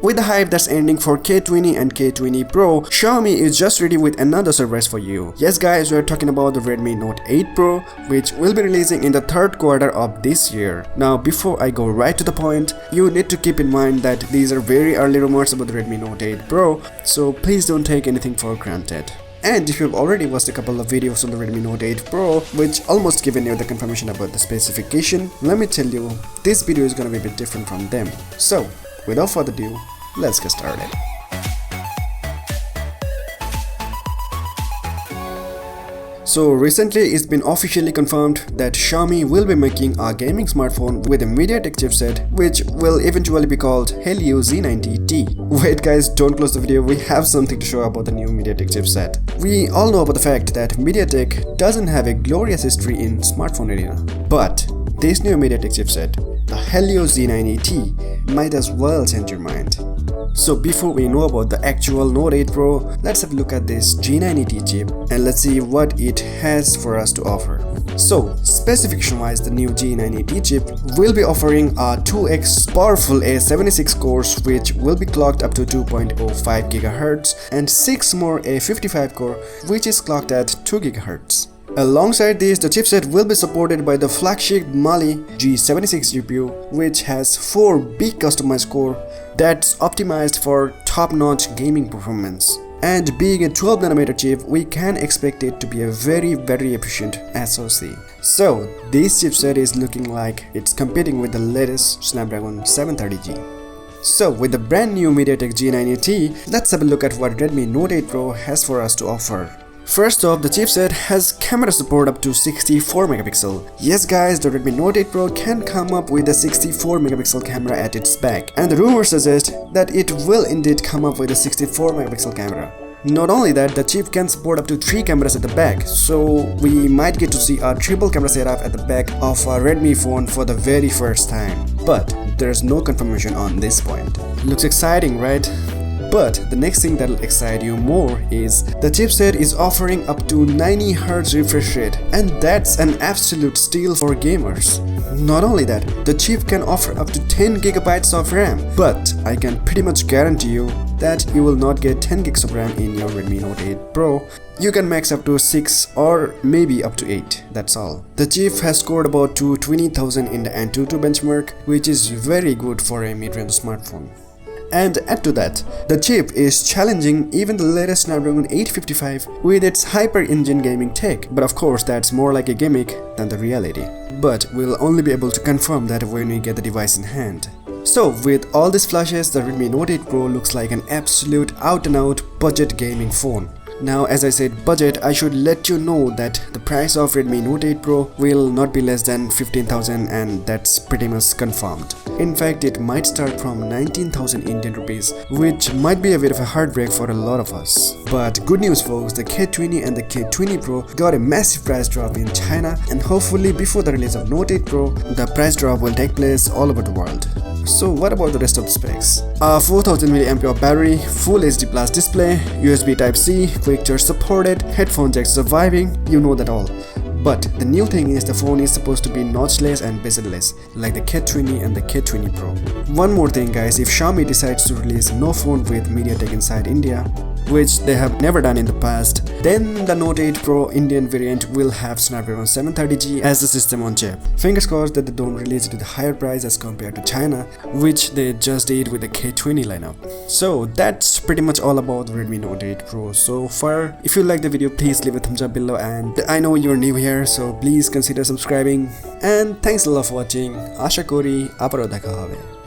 With the hype that's ending for K20 and K20 Pro, Xiaomi is just ready with another surprise for you. Yes guys, we are talking about the Redmi Note 8 Pro, which will be releasing in the third quarter of this year. Now before I go right to the point, you need to keep in mind that these are very early rumors about the Redmi Note 8 Pro, so please don't take anything for granted. And if you've already watched a couple of videos on the Redmi Note 8 Pro, which almost given you the confirmation about the specification, let me tell you, this video is gonna be a bit different from them. So, without further ado, let's get started. So recently it's been officially confirmed that Xiaomi will be making a gaming smartphone with a MediaTek chipset which will eventually be called Helio Z90T. Wait guys, don't close the video, we have something to show about the new MediaTek chipset. We all know about the fact that MediaTek doesn't have a glorious history in smartphone arena. But this new MediaTek chipset, the Helio Z90T, might as well change your mind. So before we know about the actual Note 8 Pro, let's have a look at this G90T chip and let's see what it has for us to offer. So specification wise, the new G90T chip will be offering a 2x powerful A76 cores which will be clocked up to 2.05 GHz and 6 more A55 core which is clocked at 2 GHz. Alongside this, the chipset will be supported by the flagship Mali G76 GPU, which has 4 big customized core that's optimized for top-notch gaming performance. And being a 12nm chip, we can expect it to be a very efficient SoC. So this chipset is looking like it's competing with the latest Snapdragon 730G. So with the brand new MediaTek G90T, let's have a look at what Redmi Note 8 Pro has for us to offer. First off, the chipset has camera support up to 64 megapixel. Yes guys, the Redmi Note 8 Pro can come up with a 64 megapixel camera at its back, and the rumors suggest that it will indeed come up with a 64 megapixel camera. Not only that, the chip can support up to 3 cameras at the back, so we might get to see a triple camera setup at the back of a Redmi phone for the very first time. But there's no confirmation on this point. Looks exciting, right? But the next thing that'll excite you more is the chipset is offering up to 90Hz refresh rate, and that's an absolute steal for gamers. Not only that, the chip can offer up to 10 GB of RAM, but I can pretty much guarantee you that you will not get 10 GB of RAM in your Redmi Note 8 Pro. You can max up to 6 or maybe up to 8, that's all. The chip has scored about 20,000 in the Antutu benchmark, which is very good for a mid-range smartphone. And add to that, the chip is challenging even the latest Snapdragon 855 with its hyper-engine gaming tech, but of course that's more like a gimmick than the reality. But we'll only be able to confirm that when we get the device in hand. So with all these flashes, the Redmi Note 8 Pro looks like an absolute out-and-out budget gaming phone. Now as I said budget, I should let you know that the price of Redmi Note 8 Pro will not be less than 15,000, and that's pretty much confirmed. In fact, it might start from 19,000 Indian rupees, which might be a bit of a heartbreak for a lot of us. But good news folks, the K20 and the K20 Pro got a massive price drop in China, and hopefully before the release of Note 8 Pro, the price drop will take place all over the world. So what about the rest of the specs? A 4000 mAh battery, Full HD Plus display, USB Type-C, quick charge supported, headphone jack surviving, you know that all. But the new thing is the phone is supposed to be notchless and bezel-less, like the K20 and the K20 Pro. One more thing guys, if Xiaomi decides to release no phone with MediaTek inside India, which they have never done in the past, then the Note 8 Pro Indian variant will have Snapdragon 730G as the system on chip. Fingers crossed that they don't release it with a higher price as compared to China, which they just did with the K20 lineup. So that's pretty much all about the Redmi Note 8 Pro so far. If you like the video, please leave a thumbs up below, and I know you're new here, so please consider subscribing. And thanks a lot for watching. Asha kori aparo dekha hobe.